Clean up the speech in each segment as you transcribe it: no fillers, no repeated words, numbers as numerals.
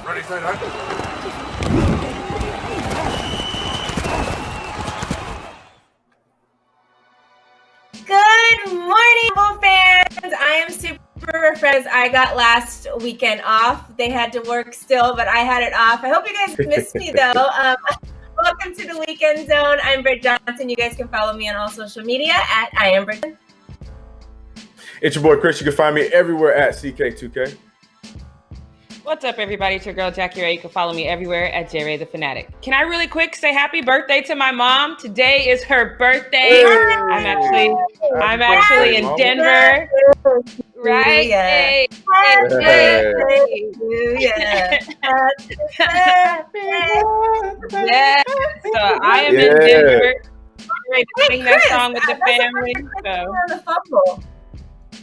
Ready, set, hunt. Good morning, Fumble fans. I am super refreshed. I got last weekend off. They had to work still, but I had it off. I hope you guys missed me though. Welcome to the Weekend Zone. I'm Britt Johnson. You guys can follow me on all social media at I am Britt. It's your boy Chris. You can find me everywhere at CK2K. What's up, everybody? It's your girl, Jackie Ray. You can follow me everywhere at JRay the Fanatic. Can I really quick say happy birthday to my mom? Today is her birthday. Hey! I'm actually in Denver. Right? Yeah. Yeah. So I am in Denver. I'm ready to sing that song with the family. So.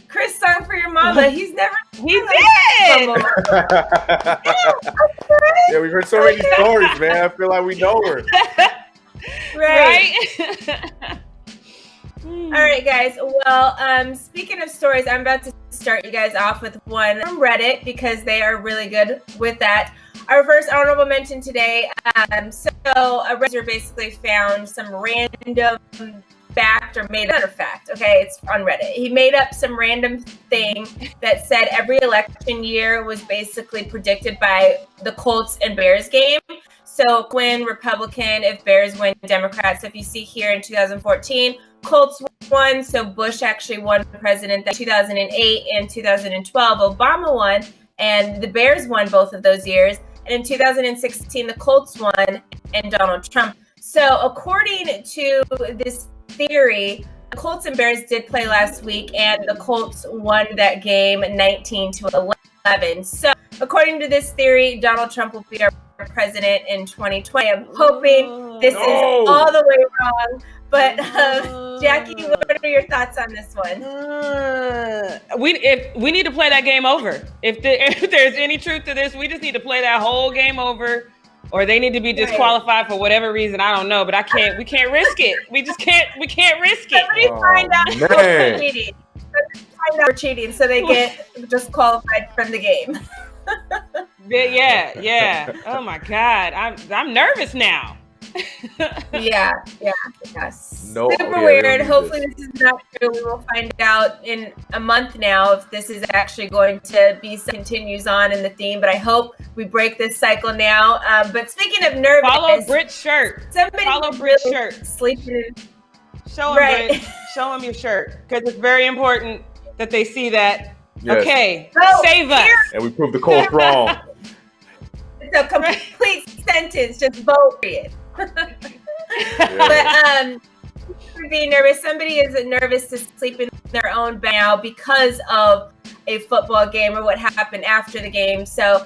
Chris sung for your mama. He's never. He did. Yeah, we've heard so many stories, man. I feel like we know her. Right. All right, guys. Well, speaking of stories, I'm about to start you guys off with one from Reddit because they are really good with that. Our first honorable mention today. So a Redditor basically found some random fact or made up fact. Okay, it's on Reddit. He made up some random thing that said every election year was basically predicted by the Colts and Bears game. So win Republican, if Bears win Democrat. So if you see here in 2014, Colts won. So Bush actually won president. Then 2008 and 2012, Obama won, and the Bears won both of those years. And in 2016, the Colts won and Donald Trump. So according to this theory, the Colts and Bears did play last week, and the Colts won that game 19-11. So according to this theory, Donald Trump will be our president in 2020. I'm hoping this is all the way wrong. But Jackie, what are your thoughts on this one? We need to play that game over. If there's any truth to this, we just need to play that whole game over, or they need to be disqualified for whatever reason. I don't know, but we can't risk it. We can't risk it. Somebody find out we're cheating. Find out we're cheating, so they get disqualified from the game. Yeah. Oh my God, I'm nervous now. Yeah. No, super weird. Hopefully this is not true. We will find out in a month now if this is actually going to be continues on in the theme. But I hope we break this cycle now. But speaking of nervous, follow Britt's shirt. Follow Britt's shirt. Sleeping. Show him, right. Britt. Show him your shirt because it's very important that they see that. Yes. Okay, save us. And we proved the Colts wrong. It's a complete sentence, just vote it. But being nervous, somebody is nervous to sleep in their own bed now because of a football game or what happened after the game. So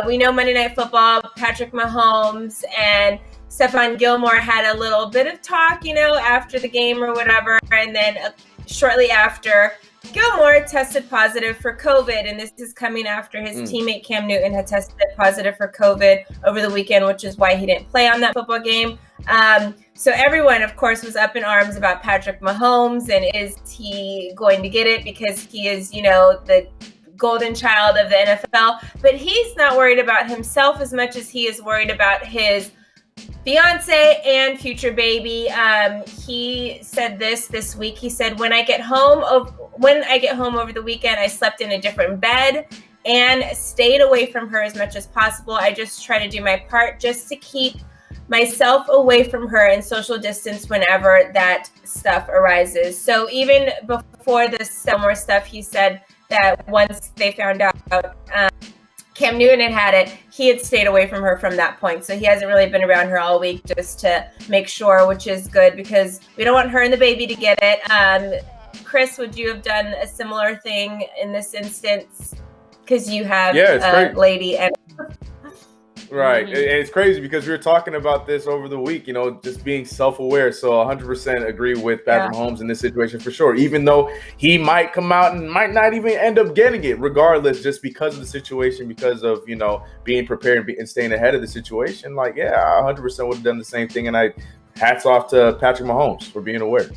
we know Monday Night Football, Patrick Mahomes and Stephon Gilmore had a little bit of talk, after the game or whatever. And then shortly after, Gilmore tested positive for COVID, and this is coming after his teammate Cam Newton had tested positive for COVID over the weekend, which is why he didn't play on that football game. So everyone, of course, was up in arms about Patrick Mahomes, and is he going to get it because he is, the golden child of the NFL. But he's not worried about himself as much as he is worried about his fiance and future baby. He said this week. He said, when I get home over the weekend, I slept in a different bed and stayed away from her as much as possible. I just try to do my part just to keep myself away from her and social distance whenever that stuff arises. So even before the summer stuff, he said that once they found out Cam Newton had it, he had stayed away from her from that point. So he hasn't really been around her all week just to make sure, which is good because we don't want her and the baby to get it. Chris, would you have done a similar thing in this instance? Because you have a lady and right. And it's crazy because we were talking about this over the week, just being self-aware. So 100% agree with Patrick Mahomes in this situation for sure. Even though he might come out and might not even end up getting it regardless, just because of the situation, because of, being prepared and staying ahead of the situation. Like, I 100% would have done the same thing. And hats off to Patrick Mahomes for being aware.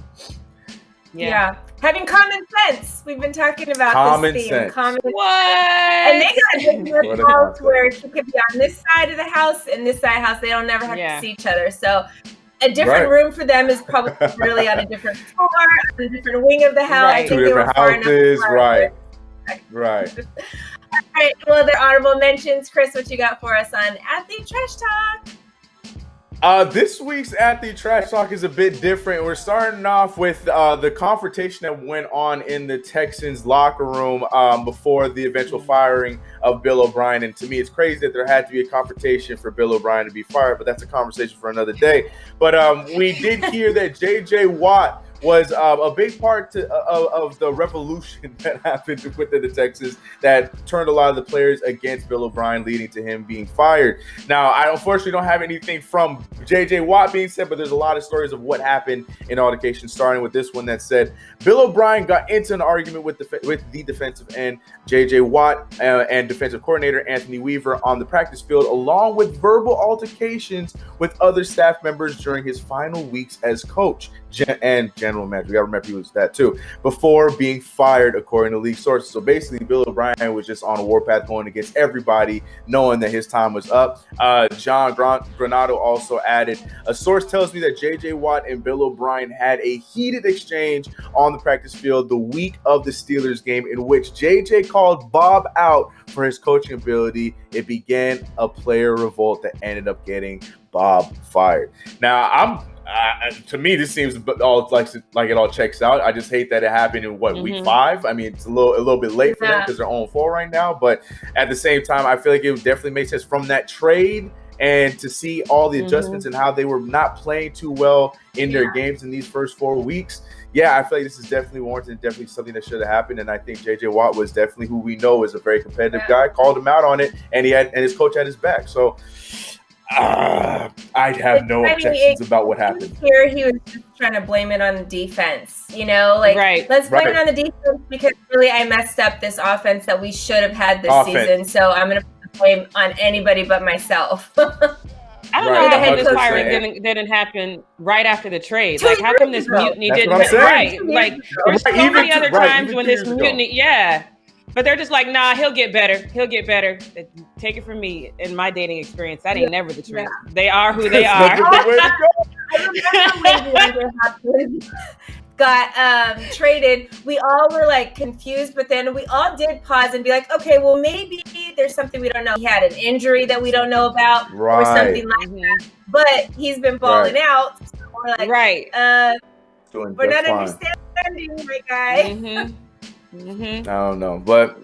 Yeah. Having common sense. We've been talking about Common this theme. sense. What? And they got a What a house concept. where she could be on this side of the house and this side of the house. They don't never have to see each other. So a different room for them is probably really on a different floor, on a different wing of the house. Right. I think 2 they were different far enough houses. apart. Right. All right. Well, they're honorable mentions. Chris, what you got for us on Athlete Trash Talk? This week's Athlete Trash Talk is a bit different. We're starting off with the confrontation that went on in the Texans locker room before the eventual firing of Bill O'Brien. And to me, it's crazy that there had to be a confrontation for Bill O'Brien to be fired, but that's a conversation for another day. But we did hear that J.J. Watt was a big part of the revolution that happened within the Texans that turned a lot of the players against Bill O'Brien, leading to him being fired. Now, I unfortunately don't have anything from J.J. Watt being said, but there's a lot of stories of what happened in altercation, starting with this one that said Bill O'Brien got into an argument with the defensive end, J.J. Watt, and defensive coordinator Anthony Weaver on the practice field, along with verbal altercations with other staff members during his final weeks as coach and general manager. We gotta remember he was that too, before being fired, according to league sources. So basically, Bill O'Brien was just on a warpath going against everybody, knowing that his time was up. John Granado also added, a source tells me that J.J. Watt and Bill O'Brien had a heated exchange on the practice field the week of the Steelers game, in which J.J. called Bob out for his coaching ability. It began a player revolt that ended up getting Bob fired. Now, to me, this seems all like it all checks out. I just hate that it happened in week 5. I mean, it's a little bit late for them because they're 0-4 right now. But at the same time, I feel like it would definitely make sense from that trade and to see all the adjustments and how they were not playing too well in their games in these first 4 weeks. Yeah, I feel like this is definitely warranted, definitely something that should have happened. And I think J.J. Watt was definitely who we know is a very competitive guy, called him out on it, and his coach had his back. So I'd have no objections about what happened. Here, he was just trying to blame it on the defense. Let's blame it on the defense because really I messed up this offense that we should have had this season. So I'm going to put the blame on anybody but myself. I don't know how this firing didn't happen right after the trade. Like, how come this mutiny didn't happen? Right. Like, there's so many other times when this mutiny, but they're just like, nah, he'll get better. He'll get better. Take it from me. In my dating experience, that ain't never the truth. They are who they are. Got traded. We all were like confused, but then we all did pause and be like, okay, well, maybe there's something we don't know. He had an injury that we don't know about or something like that. But he's been balling out. So we're like, we're not understanding, my guy. I don't know, but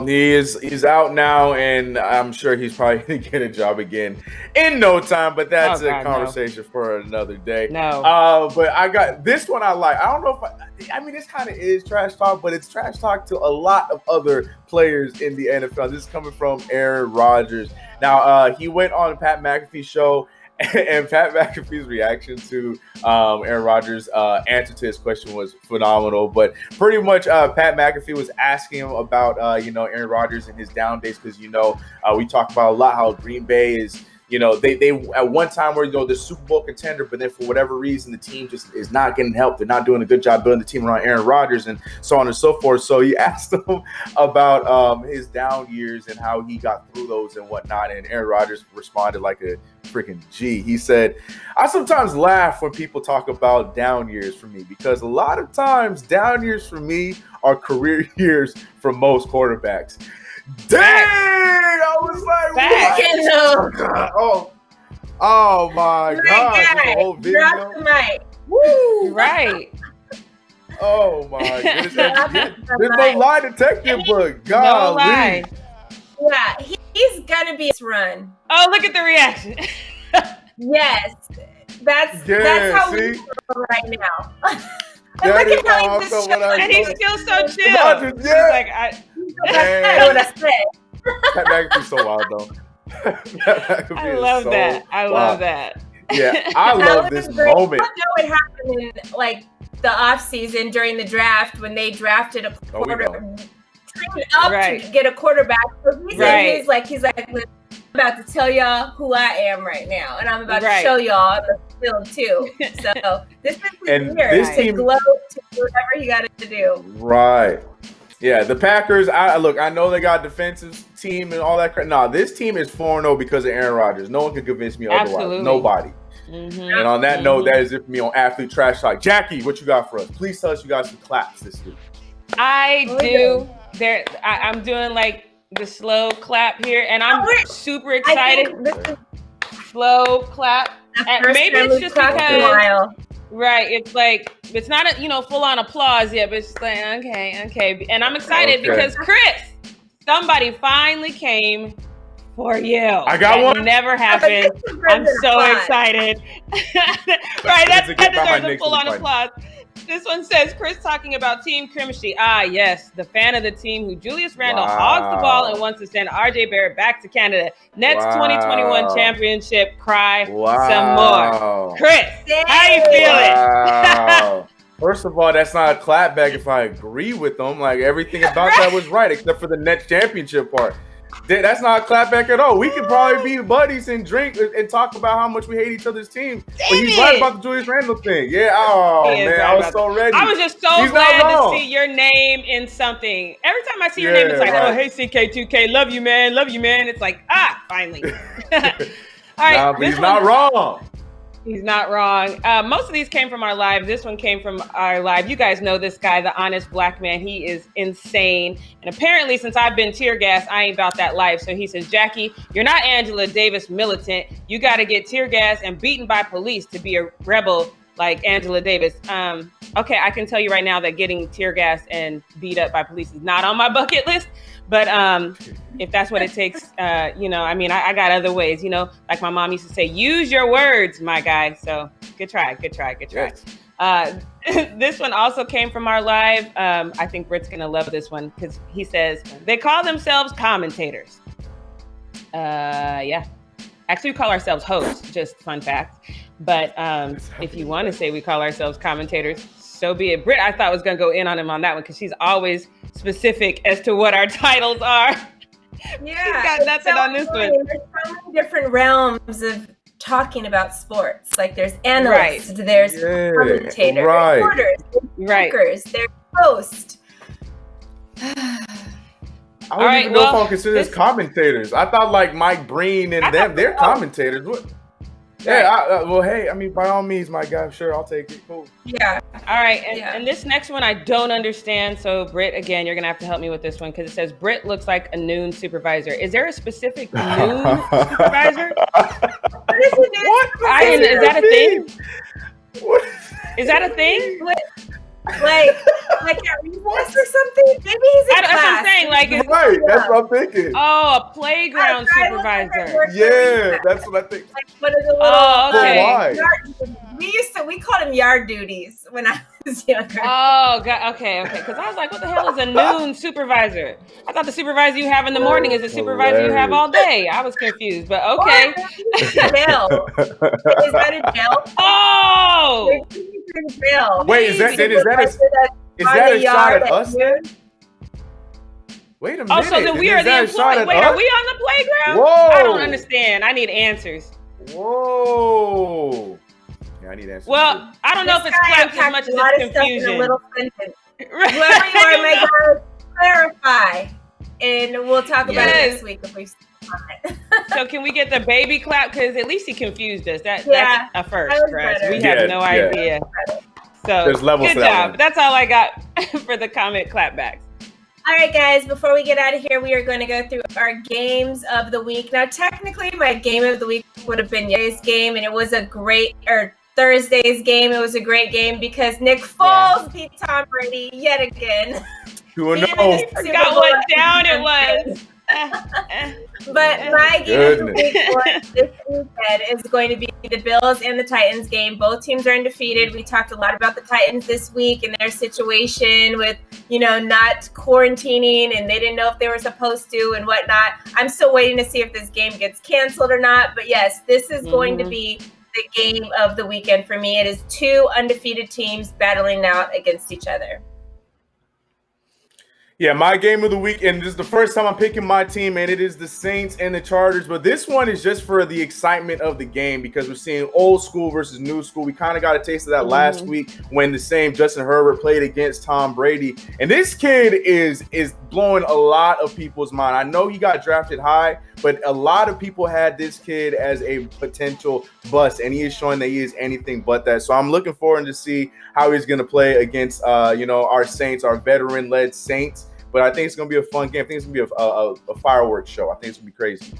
he's out now, and I'm sure he's probably gonna get a job again in no time. But that's a conversation for another day. But I got this one I like. I don't know if I mean this kind of is trash talk, but it's trash talk to a lot of other players in the NFL. This is coming from Aaron Rodgers. Now he went on Pat McAfee's show. And Pat McAfee's reaction to Aaron Rodgers' answer to his question was phenomenal. But pretty much Pat McAfee was asking him about, Aaron Rodgers and his down days because, we talk about a lot how Green Bay is, they at one time were, the Super Bowl contender, but then for whatever reason, the team just is not getting help. They're not doing a good job building the team around Aaron Rodgers and so on and so forth. So he asked him about his down years and how he got through those and whatnot. And Aaron Rodgers responded like a freaking G. He said, I sometimes laugh when people talk about down years for me because a lot of times down years for me are career years for most quarterbacks. Dang! I was like, what? Oh my God. The whole video. Drop the mic. Woo! Right. Oh my goodness. There's no lie detective book. God. No lie. Yeah, he's gonna be his run. Oh, look at the reaction. Yes. That's how we feel right now. And look at how he's and he's still so chill. Rodgers, He's like, I what I said. Pat McAfee's so wild though. I love that. I love that. Yeah, I love this moment. I know it happened in like the off season during the draft when they drafted a quarterback, to get a quarterback. So he's like, I'm about to tell y'all who I am right now, and I'm about to show y'all field too. So this is And year this to team- gloat, to do whatever he got to do. Right. Yeah, the Packers, I know they got a defensive team and all that crap. Nah, this team is 4-0 because of Aaron Rodgers. No one can convince me otherwise. Absolutely. Nobody. Mm-hmm. And on that note, that is it for me on Athlete Trash Talk. Jackie, what you got for us? Please tell us you got some claps this week. I do. I'm doing like the slow clap here, and I'm super excited. I think this is Slow clap. And maybe it's just because, right? It's like it's not a full on applause yet, but it's just like okay. And I'm excited because Chris, somebody finally came for you. I got one. Never happened. I'm so excited. Right, that deserves a full on applause. This one says, Chris talking about team chemistry. Ah, yes, the fan of the team who Julius Randle hogs the ball and wants to send RJ Barrett back to Canada. Nets 2021 championship, cry some more. Chris, how you feeling? Wow. First of all, that's not a clapback if I agree with them. Like, everything about that was right, except for the Nets championship part. That's not a clapback at all. We could probably be buddies and drink and talk about how much we hate each other's team. But he's right about the Julius Randle thing. Yeah. Oh, man. I was so ready. I was just so glad to see your name in something. Every time I see your name, it's like, oh, hey, CK2K. Love you, man. It's like, finally. All right. Nah, but he's not wrong. He's not wrong. Most of these came from our live. This one came from our live. You guys know this guy, the honest black man. He is insane. And apparently, since I've been tear gassed, I ain't about that life. So he says, Jackie, you're not Angela Davis militant. You got to get tear gassed and beaten by police to be a rebel like Angela Davis. Okay, I can tell you right now that getting tear gassed and beat up by police is not on my bucket list. But if that's what it takes, I got other ways, like my mom used to say, use your words, my guy. So good try. Yes. This one also came from our live. I think Britt's going to love this one because he says, they call themselves commentators. Yeah. Actually, we call ourselves hosts, just fun fact. But if you want to say we call ourselves commentators, so be it. Britt, I thought was going to go in on him on that one because she's always specific as to what our titles are. Yeah, she's got nothing on this one. There's so many different realms of talking about sports. Like there's analysts, there's commentators, reporters, there's speakers, there's hosts. I don't even know if I'll consider this commentators. I thought like Mike Breen and them, they're commentators. What? Yeah, hey, I mean, by all means, my guy, sure, I'll take it. Cool. Yeah. All right, and this next one I don't understand. So, Britt, again, you're going to have to help me with this one because it says, Britt looks like a noon supervisor. Is there a specific noon supervisor? What is a noon supervisor? Is that a thing? What? Is that a thing? Like at recess or something? Maybe he's in class. That's what I'm saying. Like, that's what I'm thinking. Oh, a playground supervisor. Yeah, that's what I think. Like one of the little. Okay. Why? We called him yard duties when I was younger. Oh, God. Okay. Because I was like, what the hell is a noon supervisor? I thought the supervisor you have in the morning is the supervisor you have all day. I was confused, but okay. Jail. Is that a jail? Oh. Jail. Wait, is that a shot at us then? Wait a minute. Oh, so then we are the employees. Wait, are we on the playground? Whoa. I don't understand. I need answers. Whoa. Yeah, I need answers. Well, I don't know if it's clapped as much as it's confusion. A little sentence. Whoever you are, may God clarify. And we'll talk about it next week if we've on it. So can we get the baby clap? Because at least he confused us. That's a first for us. We have no idea. So there's levels good job. That's all I got for the comment clapbacks. All right, guys, before we get out of here, we are going to go through our games of the week. Now, technically, my game of the week would have been yesterday's game, and it was Thursday's game. It was a great game because Nick Foles beat Tom Brady yet again. 2-0. Forgot what down it was. But my game of the week for this weekend is going to be the Bills and the Titans game. Both teams are undefeated. We talked a lot about the Titans this week and their situation with, not quarantining, and they didn't know if they were supposed to and whatnot. I'm still waiting to see if this game gets canceled or not. But yes, this is going to be the game of the weekend for me. It is two undefeated teams battling out against each other. Yeah, my game of the week, and this is the first time I'm picking my team, and it is the Saints and the Chargers. But this one is just for the excitement of the game because we're seeing old school versus new school. We kind of got a taste of that last week when the same Justin Herbert played against Tom Brady. And this kid is blowing a lot of people's mind. I know he got drafted high, but a lot of people had this kid as a potential bust, and he is showing that he is anything but that. So I'm looking forward to see how he's going to play against, our Saints, our veteran-led Saints. But I think it's going to be a fun game. I think it's going to be a fireworks show. I think it's going to be crazy.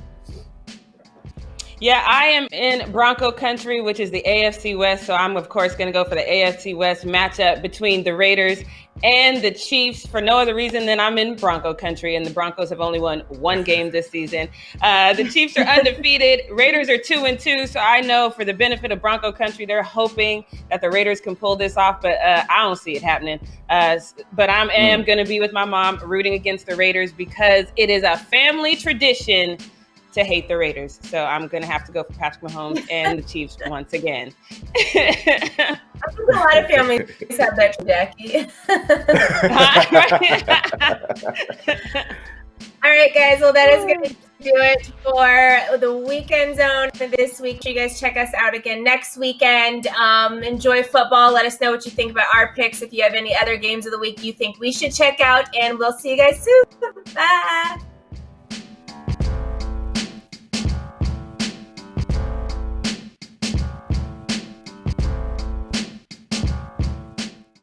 Yeah, I am in Bronco country, which is the AFC West. So I'm, of course, going to go for the AFC West matchup between the Raiders and the Chiefs for no other reason than I'm in Bronco country, and the Broncos have only won one game this season. The Chiefs are undefeated. Raiders are 2-2. So I know for the benefit of Bronco country, they're hoping that the Raiders can pull this off, but I don't see it happening. But I am going to be with my mom rooting against the Raiders because it is a family tradition to hate the Raiders. So I'm going to have to go for Patrick Mahomes and the Chiefs once again. I think a lot of families have that, Jackie. All right, guys. Well, that is going to do it for the Weekend Zone for this week. You guys check us out again next weekend. Enjoy football. Let us know what you think about our picks. If you have any other games of the week you think we should check out, and we'll see you guys soon. Bye.